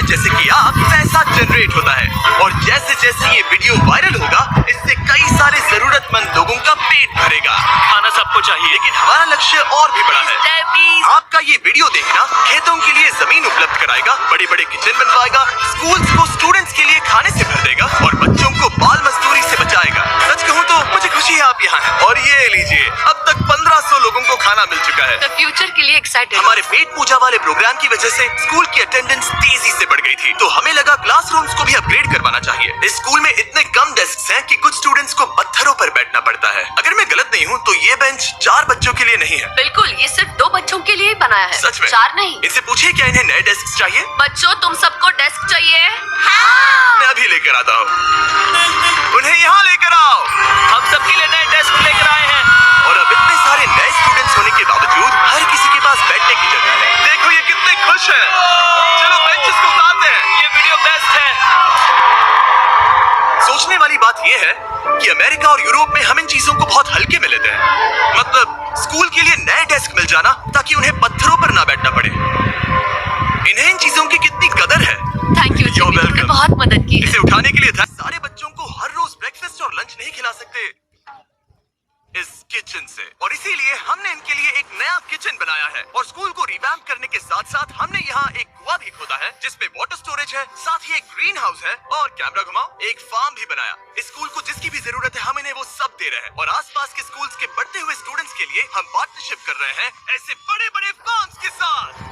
जैसे कि आप पैसा जनरेट होता है और जैसे जैसे ये वीडियो वायरल होगा इससे कई सारे जरूरतमंद लोगों का पेट भरेगा। खाना सबको चाहिए लेकिन हमारा लक्ष्य और भी बड़ा है। आपका ये वीडियो देखना खेतों के लिए जमीन उपलब्ध कराएगा, बड़े बड़े किचन बनवाएगा, स्कूल्स को स्टूडेंट्स के लिए खाने से भर देगा और बच्चों को बाल मजदूरी से बचाएगा। सच कहूँ तो मुझे खुशी है आप यहाँ हैं। और ये लीजिए, अब तक 1500 लोगों को खाना मिल चुका है। The future के लिए एक्साइटेड। हमारे पेट पूजा वाले प्रोग्राम की वजह से स्कूल की अटेंडेंस तेजी से बढ़ गई थी, तो हमें लगा क्लासरूम्स को भी अपग्रेड करवाना चाहिए। इस स्कूल में इतने कम डेस्क हैं कि कुछ स्टूडेंट्स को पत्थरों पर बैठना पड़ता है। अगर मैं गलत नहीं हूँ तो ये बेंच 4 बच्चों के लिए नहीं है। बिल्कुल, ये सिर्फ 2 बच्चों के लिए ही बनाया है। सच में? 4 नहीं। इनसे पूछिए क्या इन्हें नए डेस्क चाहिए। बच्चों, तुम सबको डेस्क चाहिए? हाँ। मैं अभी लेकर आता हूँ। उन्हें यहाँ लेकर आओ। हम सबके लिए नए डेस्क लेकर आए हैं। और अब इतने सारे नए स्टूडेंट्स होने के बावजूद हर किसी के पास बैठने की जगह है। देखो ये कितने खुश हैं। चलो बेंचेस को उतारते हैं। ये वीडियो बेस्ट है। सोचने वाली बात ये है कि अमेरिका और यूरोप में हम इन चीजों को बहुत हल्के में लेते हैं। मतलब स्कूल के लिए नए डेस्क मिल जाना ताकि उन्हें पत्थरों पर ना बैठना पड़े। इन्हें इन चीजों की कितनी कदर है। थैंक यू, तुमने बहुत मदद की। इसे उठाने के लिए था। सारे बच्चों को हर रोज ब्रेकफास्ट और लंच नहीं खिला सकते इस किचन से, और इसीलिए हमने इनके लिए एक नया किचन बनाया है। और स्कूल को रिवैम्प करने के साथ साथ हमने यहाँ एक कुआं भी खोदा है जिसमें वाटर स्टोरेज है, साथ ही एक ग्रीन हाउस है और कैमरा घुमाओ, एक फार्म भी बनाया। इस स्कूल को जिसकी भी जरूरत है हम इन्हें वो सब दे रहे हैं। और आसपास के स्कूल्स के बढ़ते हुए स्टूडेंट्स के लिए हम पार्टनरशिप कर रहे हैं ऐसे बड़े बड़े फार्म्स के साथ।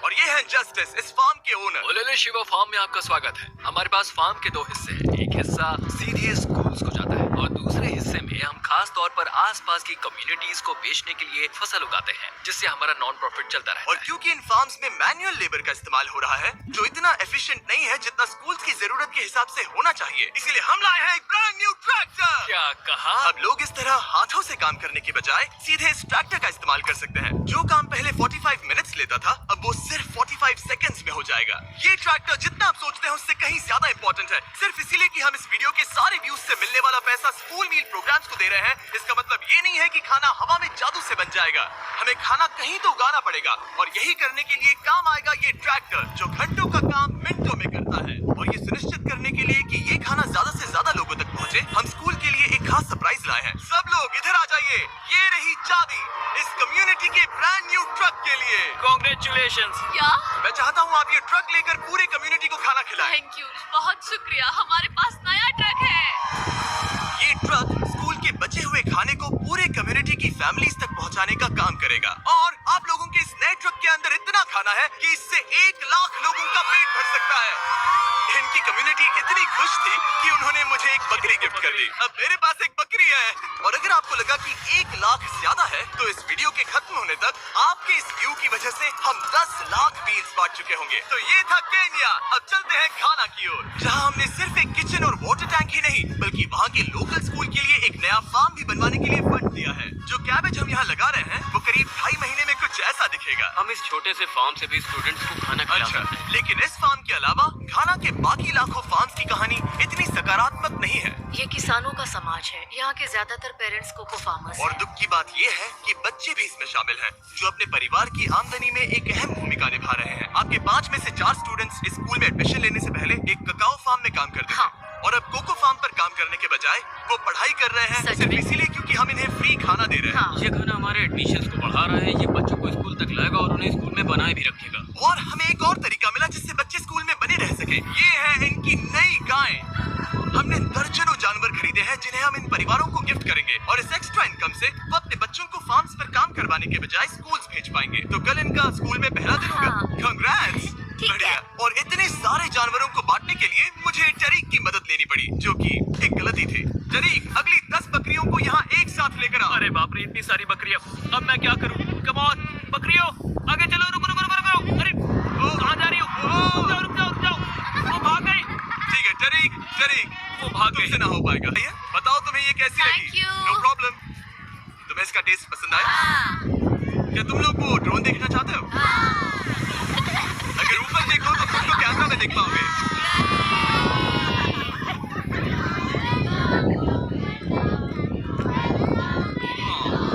और ये है जस्टिस, इस फार्म के ओनर। ओलेले शिवा फार्म में आपका स्वागत है। हमारे पास फार्म के 2 हिस्से हैं। एक हिस्सा सीधे स्कूल्स को जाता है और दूसरे हिस्से में हम खास तौर पर आसपास की कम्युनिटीज को बेचने के लिए फसल उगाते हैं, जिससे हमारा नॉन प्रॉफिट चलता रहता और है। क्योंकि इन फार्म्स में मैनुअल लेबर का इस्तेमाल हो रहा है जो इतना एफिशिएंट नहीं है जितना स्कूल्स की जरूरत के हिसाब से होना चाहिए, इसीलिए हम लाए हैं एक ब्रांड न्यू ट्रैक्टर। क्या कहा? अब लोग इस तरह हाथों से काम करने के बजाय सीधे इस ट्रैक्टर का इस्तेमाल कर सकते हैं। जो काम पहले 45 मिनट्स लेता था अब वो सिर्फ 45 सेकंड्स में हो जाएगा। ये ट्रैक्टर जितना आप सोचते हैं उससे कहीं ज्यादा इंपॉर्टेंट है, सिर्फ इसीलिए कि हम इस वीडियो के सारे व्यूज से मिलने वाला पैसा स्कूल मील प्रोग्राम्स को दे रहे हैं। इसका मतलब ये नहीं है कि खाना हवा में जादू से बन जाएगा। हमें खाना कहीं तो उगाना पड़ेगा और यही करने के लिए काम आएगा ये ट्रैक्टर जो घंटों का काम मिनटों में करता है। और ये सुनिश्चित करने के लिए कि ये खाना ज्यादा से ज्यादा लोगों तक पहुंचे, हम स्कूल के लिए एक खास सरप्राइज लाए हैं। सब लोग इधर आ जाइए, ये रही चाबी इस कम्युनिटी के ब्रांड न्यू ट्रक के लिए। कांग्रेचुलेशंस। क्या? मैं चाहता हूँ आप ये ट्रक लेकर पूरे कम्युनिटी को खाना खिलाएं। थैंक यू, बहुत शुक्रिया। हमारे पास नया ट्रक है। ये ट्रक स्कूल के बचे हुए खाने को पूरे कम्युनिटी की फैमिलीज तक पहुंचाने का काम करेगा। और आप लोगों के इस नए ट्रक के अंदर इतना खाना है कि इससे 1 लाख लोगों का पेट भर सकता है। इनकी कम्युनिटी इतनी खुश थी कि उन्होंने मुझे एक बकरी गिफ्ट कर दी। अब मेरे पास एक बकरी है। और अगर आपको लगा कि 1 लाख ज्यादा है तो इस वीडियो के खत्म होने तक आपके इस व्यू की वजह से हम 10 लाख मील्स बांट चुके होंगे। तो ये था केन्या। अब चलते हैं घाना की ओर, जहाँ हमने सिर्फ एक किचन और वाटर टैंक ही नहीं बल्कि वहाँ के लोकल स्कूल के लिए एक नया फार्म भी बनवाने के लिए फंड दिया है। जो कैबेज हम यहाँ लगा रहे हैं वो करीब 2.5 महीने में कुछ ऐसा दिखेगा। हम इस छोटे से फार्म से भी स्टूडेंट्स को खाना खिला सकते हैं। लेकिन इस फार्म के अलावा घाना के बाकी लाखों फार्म्स की कहानी इतनी सकारात्मक नहीं है। ये किसानों का समाज है। यहाँ के ज्यादातर पेरेंट्स कोको फार्मर्स और हैं। दुख की बात ये है कि बच्चे भी इसमें शामिल हैं, जो अपने परिवार की आमदनी में एक अहम भूमिका निभा रहे हैं। आपके 5 में से 4 स्टूडेंट्स इस स्कूल में एडमिशन लेने से पहले एक ककाओ फार्म में काम करते थे। और अब कोको फार्म पर काम करने के बजाय वो पढ़ाई कर रहे हैं सच सिर्फ में? इसीलिए क्योंकि हम इन्हें फ्री खाना दे रहे हैं। हाँ। ये खाना हमारे एडमिशंस को बढ़ा रहा है। ये बच्चों को स्कूल तक लाएगा और उन्हें स्कूल में बनाए भी रखेगा। और हमें एक और तरीका मिला जिससे बच्चे स्कूल में बने रह सके। ये है इनकी नई गाय। हमने दर्जनों जानवर खरीदे हैं जिन्हें हम इन परिवारों को गिफ्ट करेंगे और इस एक्स्ट्रा इनकम से वो अपने बच्चों को फार्म्स पर काम करवाने के बजाय स्कूल्स भेज पाएंगे। तो कल इनका स्कूल में पहला दिन होगा। हाँ। कांग्रेट्स। ठीक बढ़िया। है। और इतने सारे जानवरों को बांटने के लिए मुझे टरीक की मदद लेनी पड़ी, जो कि एक गलती थी। टरीक, अगली 10 बकरियों को यहाँ एक साथ लेकर आओ। अरे बाप रे, इतनी सारी बकरियां। अब मैं क्या करूं? कम ऑन बकरियों, आगे चलो। रुको रुको रुको रुको। अरे कहाँ जा रही हो? रुक जाओ रुक जाओ। वो भाग गई। ठीक है टरीक, टरीक वो भाग गई। तुमसे ना हो पाएगा। भैया बताओ तुम्हें ये कैसी Thank लगी? you. No problem. तुम्हें इसका टेस्ट पसंद आया? क्या तुम लोग वो ड्रोन देखना चाहते हो? अगर ऊपर देखो तो तुम तो कैमरा में देख पाओगे।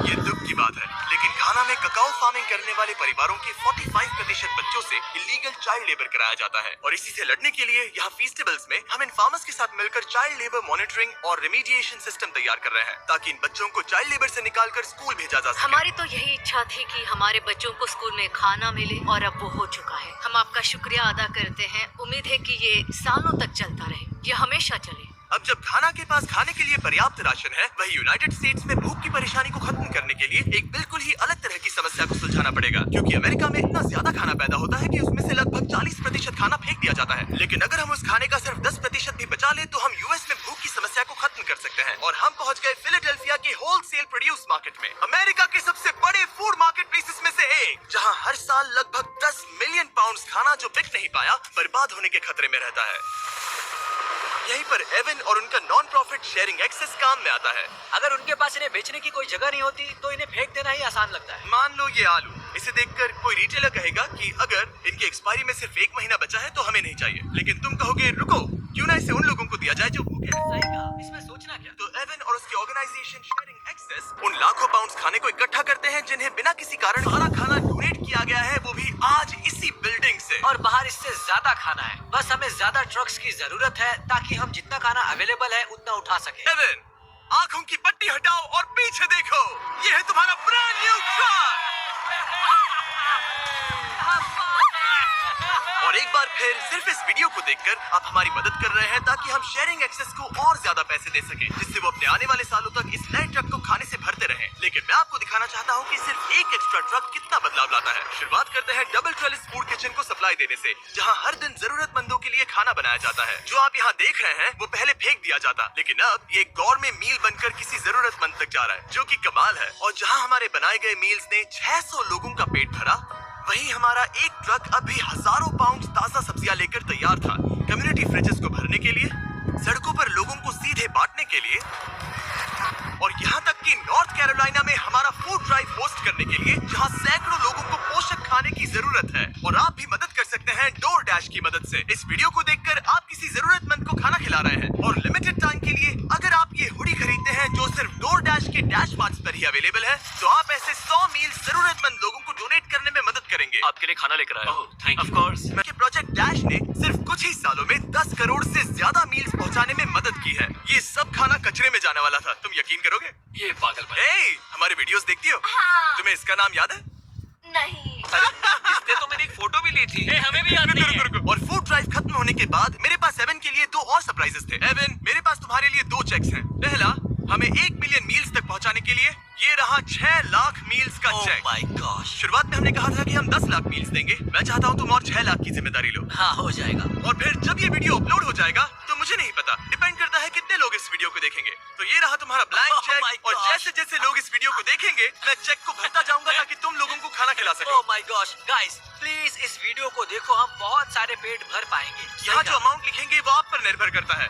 ये दुख की बात है, लेकिन घाना में ककाओ फार्मिंग करने वाले परिवारों के 45% बच्चों से इलीगल चाइल्ड लेबर कराया जाता है। और इसी से लड़ने के लिए यहाँ फेस्टिवल्स में हम इन फार्मर्स के साथ मिलकर चाइल्ड लेबर मॉनिटरिंग और रेमीडिएशन सिस्टम तैयार कर रहे हैं, ताकि इन बच्चों को चाइल्ड लेबर से निकालकर स्कूल भेजा जा सके। हमारी तो यही इच्छा थी कि हमारे बच्चों को स्कूल में खाना मिले, और अब वो हो चुका है। हम आपका शुक्रिया अदा करते हैं। उम्मीद है कि ये सालों तक चलता रहे, ये हमेशा चले। अब जब खाना के पास खाने के लिए पर्याप्त राशन है, वही यूनाइटेड स्टेट्स में भूख की परेशानी को खत्म करने के लिए एक बिल्कुल ही अलग तरह की समस्या को सुलझाना पड़ेगा, क्योंकि अमेरिका में इतना ज्यादा खाना पैदा होता है कि उसमें से लगभग 40% खाना फेंक दिया जाता है। लेकिन अगर हम उस खाने का सिर्फ 10% भी बचा ले, तो हम यूएस में भूख की समस्या को खत्म कर सकते हैं। और हम पहुंच गए फिलाडेल्फिया के होलसेल प्रोड्यूस मार्केट में, अमेरिका के सबसे बड़े फूड मार्केट प्लेसेस में से एक, जहां हर साल लगभग 10 मिलियन पाउंड खाना जो बिक नहीं पाया, बर्बाद होने के खतरे में रहता है। यहीं पर एवन और उनका नॉन प्रॉफिट शेयरिंग एक्सेस काम में आता है। अगर उनके पास इन्हें बेचने की कोई जगह नहीं होती तो इन्हें फेंक देना ही आसान लगता है। मान लो ये आलू, इसे देखकर कोई रिटेलर कहेगा कि अगर इनकी एक्सपायरी में सिर्फ 1 महीना बचा है तो हमें नहीं चाहिए। लेकिन तुम कहोगे रुको, क्यों ना इसे उन लोगों को दिया जाए जो भूखे हैं। सही कहा, इसमें सोचना क्या। तो एवन और उसकी ऑर्गेनाइजेशन शेयरिंग एक्सेस उन लाखों पाउंड्स खाने को इकट्ठा करते हैं जिन्हें बिना किसी कारण सारा खाना डोनेट किया गया है, वो भी आज इसी बिल्डिंग से। और बाहर इससे ज्यादा खाना है, बस हमें ज्यादा ट्रक्स की जरूरत है ताकि हम जितना खाना अवेलेबल है उतना उठा सके। एवन, आंखों की पट्टी हटाओ और पीछे देखो, ये है तुम्हारा ब्रांड न्यू ट्रक। और एक बार फिर सिर्फ इस वीडियो को देखकर आप हमारी मदद कर रहे हैं, ताकि हम शेयरिंग एक्सेस को और ज्यादा पैसे दे सकें, जिससे वो अपने आने वाले सालों तक इस नए ट्रक को खाने से भरते रहें। लेकिन मैं आपको दिखाना चाहता हूँ कि सिर्फ एक एक्स्ट्रा ट्रक कितना बदलाव लाता है। शुरुआत करते हैं डबल ट्रेलिस फूड किचन को सप्लाई देने से, जहाँ हर दिन जरूरतमंदों के लिए खाना बनाया जाता है। जो आप यहाँ देख रहे हैं वो पहले फेंक दिया जाता, लेकिन अब ये गौरमेट मील बनकर किसी जरूरतमंद तक जा रहा है, जो कि कमाल है। और जहाँ हमारे बनाए गए मील्स ने 600 लोगों का पेट भरा, वहीं हमारा एक ट्रक अभी हजारों पाउंड ताजा सब्जियां लेकर तैयार था, कम्युनिटी फ्रिजेस को भरने के लिए, सड़कों पर लोगों को सीधे बांटने के लिए, और यहाँ तक कि नॉर्थ कैरोलिना में हमारा फूड ड्राइव होस्ट करने के लिए, जहाँ सैकड़ों लोगों को पोषक खाने की जरूरत है। और आप भी मदद कर सकते हैं डोर डैश की मदद से। इस वीडियो को देखकर आप किसी जरूरतमंद को खाना खिला रहे हैं, और लिमिटेड टाइम के लिए अगर आप ये हुडी खरीदते हैं जो सिर्फ डोर डैश के डैश मार्ट्स पर ही अवेलेबल है, तो आप ऐसे 100 मील जरूरतमंद लोगों को डोनेट करने में मदद करेंगे। आपके लिए खाना लेकर आया हूँ। Thank of course. मैं प्रोजेक्ट डैश ने सिर्फ कुछ ही सालों में 10 करोड़ से ज्यादा मील्स पहुंचाने में मदद की है। ये सब खाना कचरे में जाने वाला था, तुम यकीन करोगे? ये पागलपन। ए, हमारे वीडियोस देखती हो? हाँ। तुम्हें इसका नाम याद है? नहीं। इसने तो मेरी एक फोटो भी ली थी। हमें भी याद नहीं है। रुको। और फूड ड्राइव खत्म होने के बाद मेरे पास एवन के लिए 2 और सरप्राइजेस थे। एवन, मेरे पास तुम्हारे लिए 2 चेक्स हैं। पहला, हमें 1 मिलियन मील्स तक पहुंचाने के लिए, ये रहा 6 लाख मील्स का चेक। My gosh. शुरुआत में हमने कहा था कि हम 10 लाख मील्स देंगे। मैं चाहता हूँ तुम और 6 लाख की जिम्मेदारी लो। हाँ, हो जाएगा। और फिर जब ये वीडियो अपलोड हो जाएगा तो मुझे नहीं पता, डिपेंड करता है कितने लोग इस वीडियो को देखेंगे। तो ये रहा तुम्हारा ब्लैंक Oh my चेक, और gosh. जैसे जैसे लोग इस वीडियो को देखेंगे, मैं चेक को भरता जाऊंगा ताकि तुम लोगों को खाना खिला सको। Oh my gosh, guys please इस वीडियो को देखो, हम बहुत सारे पेट भर पाएंगे। यहाँ जो अमाउंट लिखेंगे वो आप पर निर्भर करता है।